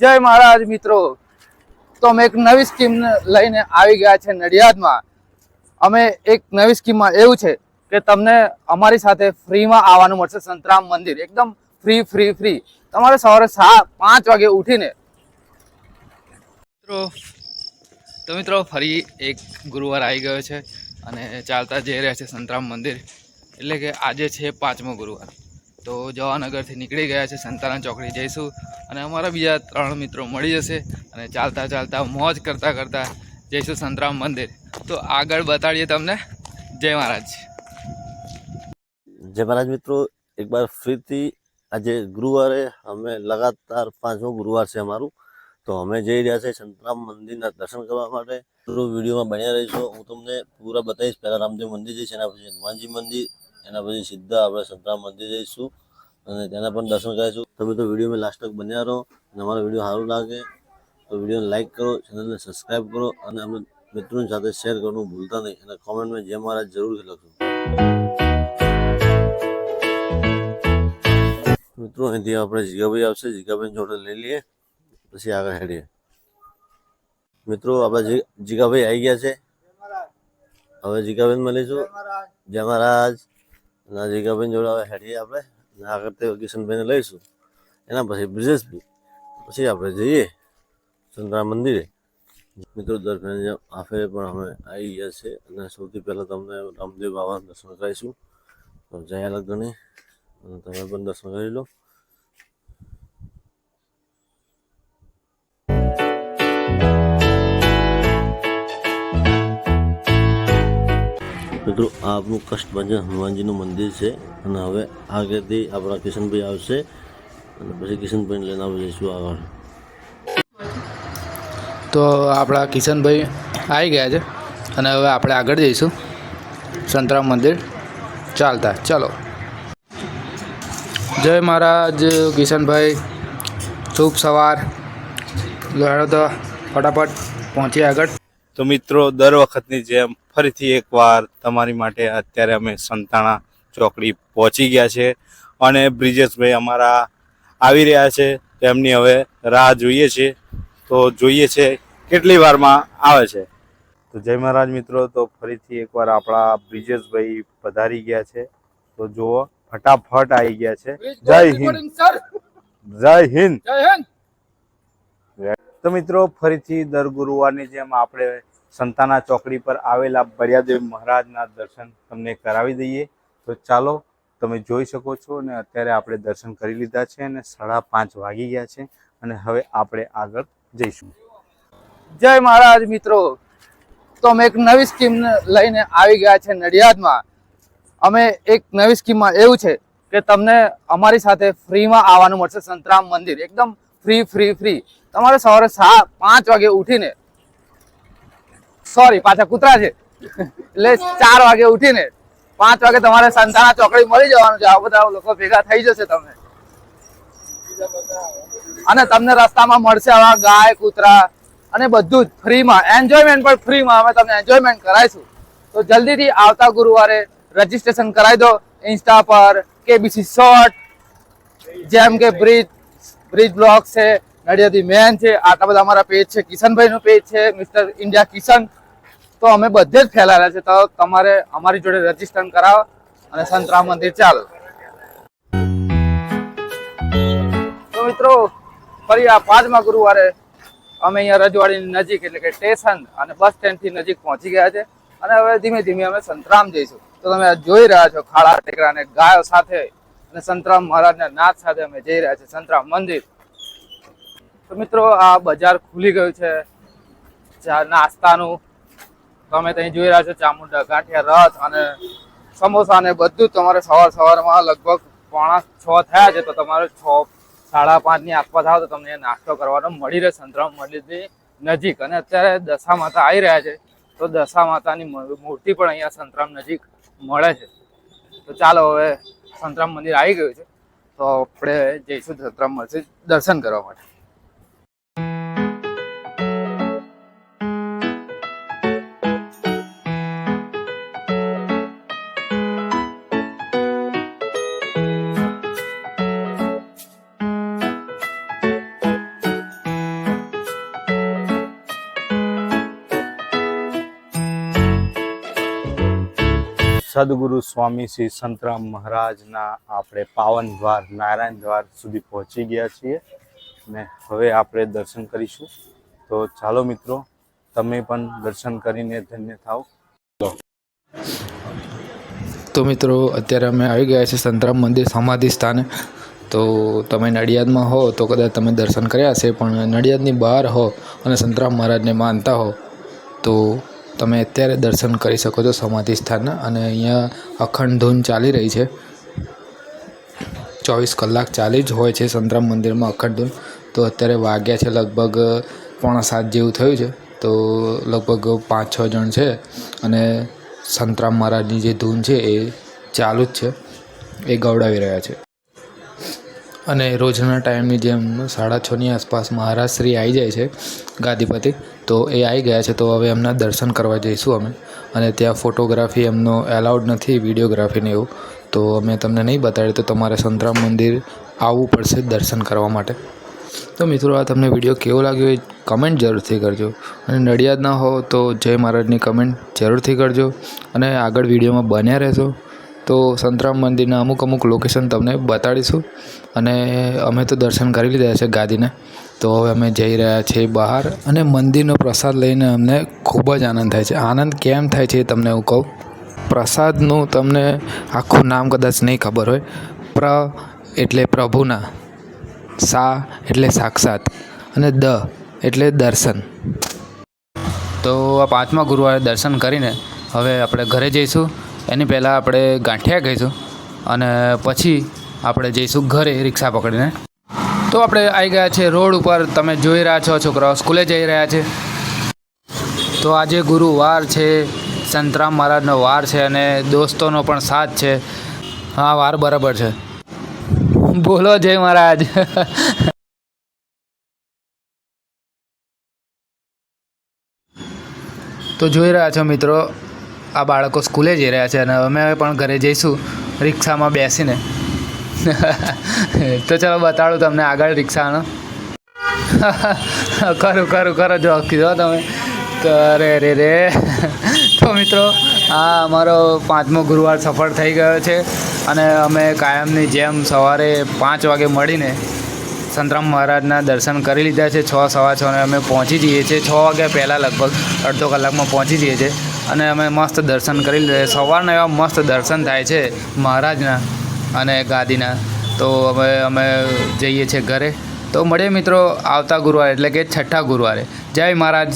જય મહારાજ મિત્રો, તો અમે એક નવી સ્કીમ લઈને આવી ગયા છે નડિયાદમાં. અમે એક નવી સ્કીમમાં એવું છે કે તમને અમારી સાથે ફ્રીમાં આવવાનું મળશે. સંતરામ મંદિર એકદમ ફ્રી. તમારે સવારે 5 વાગે ઉઠીને મિત્રો ફરી એક ગુરુવાર આવી ગયો છે અને ચાલતા જઈ રહ્યા છે સંતરામ મંદિર. એટલે કે આજે છે 5મો ગુરુવાર. તો જવાનગરથી નીકળી ગયા છે, સંતાના ચોકડી જઈશું અને અમારા બીજા 3 મિત્રો મળી જશે અને ચાલતા મોજ કરતા જઈશું સંતરામ મંદિર. તો આગળ બતાડીએ તમને. જય મહારાજ. જય મહારાજ મિત્રો, એક બાર ફરીથી આજે ગુરુવારે અમે લગાતાર 5મો ગુરુવાર છે અમારું. તો અમે જઈ રહ્યા છે સંતરામ મંદિરના દર્શન કરવા માટે. પૂરો વિડીયોમાં બન્યા રહીશું. હું તમને પૂરા બતાવીશ. પહેલાં રામદેવ મંદિર જઈશ, એના પછી હનુમાનજી મંદિર, એના પછી સીધા આપણે સંતરામ મંદિર જઈશું અને તેના પણ દર્શન કરીશું. તમે તો વિડીયોમાં લાસ્ટ તક બન્યા રહો અને અમારો વિડીયો સારું લાગે તો વિડીયોને લાઇક કરો, ચેનલને સબસ્ક્રાઈબ કરો અને અમે મિત્રોની સાથે શેર કરવાનું ભૂલતા નહીં અને કોમેન્ટમાં જય મહારાજ જરૂરથી લખજો. મિત્રો અહીંથી આપણે જીગાભાઈ આવશે, જીગાભાઈ જોડે લઈ લઈએ પછી આગળ હેડીએ. મિત્રો આપણે જીગાભાઈ આવી ગયા છે. હવે જીગાભાઈ મળીશું. જય મહારાજ. અને જીગાભાઈ જોડે હવે હેડીએ આપણે અને આગળ તે કિશનભાઈને લઈશું, એના પછી બ્રિજેશભાઈ, પછી આપણે જઈએ સંતરામ મંદિરે. મિત્રો દર્શન આફે પણ અમે આવી ગયા છે અને સૌથી પહેલાં તમને રામદેવ બાબાના દર્શન કરીશું. તો જય લગ્ની અને તમે પણ દર્શન કરી લો. મિત્રો આ આપણું કષ્ટભંજન હનુમાનજીનું મંદિર છે અને હવે આગળથી આપણા કિશનભાઈ આવશે અને પછી કિશનભાઈને લઈને આવી જઈશું આગળ. તો આપણા કિશનભાઈ આવી ગયા છે અને હવે આપણે આગળ જઈશું સંતરામ મંદિર ચાલતા. ચાલો. જય મહારાજ કિશનભાઈ, શુભ સવાર. લડો તો ફટાફટ પહોંચીએ આગળ. તો મિત્રો દર વખતની જેમ ફરીથી એકવાર તમારી માટે અત્યારે અમે સંતાણા ચોકડી પહોંચી ગયા છે અને બ્રિજેશભાઈ અમારા આવી રહ્યા છે. તેમની હવે રાહ જોઈએ છે, તો જોઈએ છે કેટલી વારમાં આવે છે. તો જય મહારાજ મિત્રો, તો ફરીથી એકવાર આપણા બ્રિજેશભાઈ પધારી ગયા છે. તો જુઓ ફટાફટ આવી ગયા છે. જય હિન્દ. જય હિન્દ. તો મિત્રો ફરીથી દર ગુરુવારની જેમ આપણે સંતાના ચોકડી પર આવેલા બળિયાદેવ મહારાજના દર્શન તમને કરાવી દઈએ. તો ચાલો, તમે જોઈ શકો છો અને અત્યારે આપણે દર્શન કરી લીધા છે અને 5:30 વાગી ગયા છે અને હવે આપણે આગળ જઈશું. જય મહારાજ મિત્રો, તો અમે એક નવી સ્કીમ લઈને આવી ગયા છે નડિયાદમાં. અમે એક નવી સ્કીમમાં એવું છે કે તમને અમારી સાથે ફ્રીમાં આવવાનું મળશે. સંતરામ મંદિર એકદમ ફ્રી. તમારે સવારે 5 વાગે ઉઠીને, સોરી પાછા કૂતરા છે એટલે 4 વાગે ઉઠીને 5 વાગે તમારે સંતાના ચોકડી મળી જવાનું છે. આ બધા લોકો ભેગા થઈ જશે તમને અને તમને રસ્તામાં મળશે આવા ગાય, કૂતરા અને બધું જ ફ્રીમાં. એન્જોયમેન્ટ પણ ફ્રીમાં અમે તમને એન્જોયમેન્ટ કરાવીશું. તો જલ્દીથી આવતા ગુરુવારે રજીસ્ટ્રેશન કરાવી દો. ઇન્સ્ટા પર KBC શોર્ટ, જેમ કે બ્રિજ બ્લોગ છે, નડિયાદી મેન છે, આટલા બધા અમારા પેજ છે. કિશનભાઈનું પેજ છે મિસ્ટર ઇન્ડિયા કિશન. તો અમે બધે જ ફેલાયેલા છે. તો તમારે અમારી જોડે રજીસ્ટ્રેશન કરાવો અને સંતરામ મંદિર ચાલો. તો મિત્રો ફરી આ 5મા ગુરુવારે અમે અહીંયા રજવાડીની નજીક એટલે કે સ્ટેશન અને બસ સ્ટેન્ડથી નજીક પહોંચી ગયા છે અને હવે ધીમે ધીમે અમે સંતરામ જઈશું. તો તમે જોઈ રહ્યા છો ખાડા ટેકરા અને ગાયો સાથે અને સંતરામ મહારાજના નાદ સાથે અમે જઈ રહ્યા છીએ સંતરામ મંદિર. તો મિત્રો આ બજાર ખુલી ગયું છે નાસ્તાનું. તમે ત્યાં જોઈ રહ્યા છો ચામુંડા ગાંઠિયા, રસ અને સમોસા ને બધું તમારે સવારમાં લગભગ 5:45 થયા છે. તો તમારે 6:30 ની આસપાસ આવો તો તમને નાસ્તો કરવાનો મળી રહે સંતરામ મંદિરની નજીક. અને અત્યારે દશા માતા આવી રહ્યા છે, તો દશા માતાની મૂર્તિ પણ અહીંયા સંતરામ નજીક મળે છે. તો ચાલો, હવે સંતરામ મંદિર આવી ગયું છે તો આપણે જઈશું સંતરામ મંદિર દર્શન કરવા માટે. સદગુરુ સ્વામી શ્રી સંતરામ મહારાજના આપણે પાવન દ્વાર નારાયણ દ્વાર સુધી પહોંચી ગયા છીએ અને હવે આપણે દર્શન કરીશું. તો ચાલો મિત્રો, તમે પણ દર્શન કરીને ધન્ય થાઓ. તો મિત્રો, અત્યારે અમે આવી ગયા છીએ સંતરામ મંદિર સમાધિ સ્થાને. તો તમે નડિયાદમાં હો તો કદાચ તમે દર્શન કર્યા હશે, પણ નડિયાદની બહાર હો અને સંતરામ મહારાજને માનતા હો તો તમે અત્યારે દર્શન કરી શકો છો સમાધિ સ્થાનના. અને અહીંયા અખંડ ધૂન ચાલી રહી છે, 24 કલાક ચાલી જ હોય છે સંતરામ મંદિરમાં અખંડ ધૂન. તો અત્યારે વાગ્યા છે લગભગ 6:45 જેવું થયું છે. તો લગભગ 5-6 જણ છે અને સંતરામ મહારાજની જે ધૂન છે એ ચાલુ જ છે, એ ગવડાવી રહ્યા છે. અને રોજના ટાઈમની જેમ 6:30ની આસપાસ મહારાજ શ્રી આવી જાય છે ગાદીપતિ. તો એ આવી ગયા છે, તો હવે એમના દર્શન કરવા જઈશું અમે. અને ત્યાં ફોટોગ્રાફી એમનો એલાઉડ નથી, વિડીયોગ્રાફીને એવું, તો અમે તમને નહીં બતાડીએ. તો તમારે સંતરામ મંદિર આવવું પડશે દર્શન કરવા માટે. તો મિત્રો, આ તમને વિડીયો કેવો લાગ્યો એ કમેન્ટ જરૂરથી કરજો. અને નડિયાદ ના હો તો જય મહારાજની કમેન્ટ જરૂરથી કરજો. અને આગળ વિડીયોમાં બન્યા રહેશો તો સંતરામ મંદિરના અમુક લોકેશન તમને બતાડીશું. અને અમે તો દર્શન કરી લીધા છે ગાદીને. તો હવે અમે જઈ રહ્યા છીએ બહાર. અને મંદિરનો પ્રસાદ લઈને અમને ખૂબ જ આનંદ થાય છે. આનંદ કેમ થાય છે એ તમને હું કહું. પ્રસાદનું તમને આખું નામ કદાચ નહીં ખબર હોય. એટલે પ્રભુના, સા એટલે સાક્ષાત, અને દ એટલે દર્શન. તો આ 5મા ગુરુવારે દર્શન કરીને હવે આપણે ઘરે જઈશું. એની પહેલાં આપણે ગાંઠિયા ખાઈશું અને પછી આપણે જઈશું ઘરે રિક્ષા પકડીને. તો આપણે આવી ગયા છે રોડ ઉપર. તમે જોઈ રહ્યા છો છોકરાઓ સ્કૂલે જઈ રહ્યા છે. તો આજે ગુરુવાર છે, સંતરામ મહારાજનો વાર છે અને દોસ્તોનો પણ સાથ છે. હા, વાર બરાબર છે. બોલો જય મહારાજ. તો જોઈ રહ્યા છો મિત્રો, આ બાળકો સ્કૂલે જઈ રહ્યા છે અને અમે પણ ઘરે જઈશું રિક્ષામાં બેસીને. તો ચાલો બતાડું તમને આગળ રિક્ષાનો. કરો જો કીધો તમે. તો રે. તો મિત્રો, આ અમારો 5મો ગુરુવાર સફળ થઈ ગયો છે. અને અમે કાયમની જેમ સવારે 5 વાગે મળીને સંતરામ મહારાજના દર્શન કરી લીધા છે. 6, 6:15 અને અમે પહોંચી જઈએ છીએ 6 વાગ્યા પહેલાં, લગભગ અડધો કલાકમાં પહોંચી જઈએ છીએ. અને અમે મસ્ત દર્શન કરી લીધા. સવારના એવા મસ્ત દર્શન થાય છે મહારાજના અને ગાદીના. તો અમે જઈએ છીએ ઘરે. તો મળીએ મિત્રો આવતા ગુરુવારે, એટલે કે 6ઠ્ઠા ગુરુવારે. જય મહારાજ.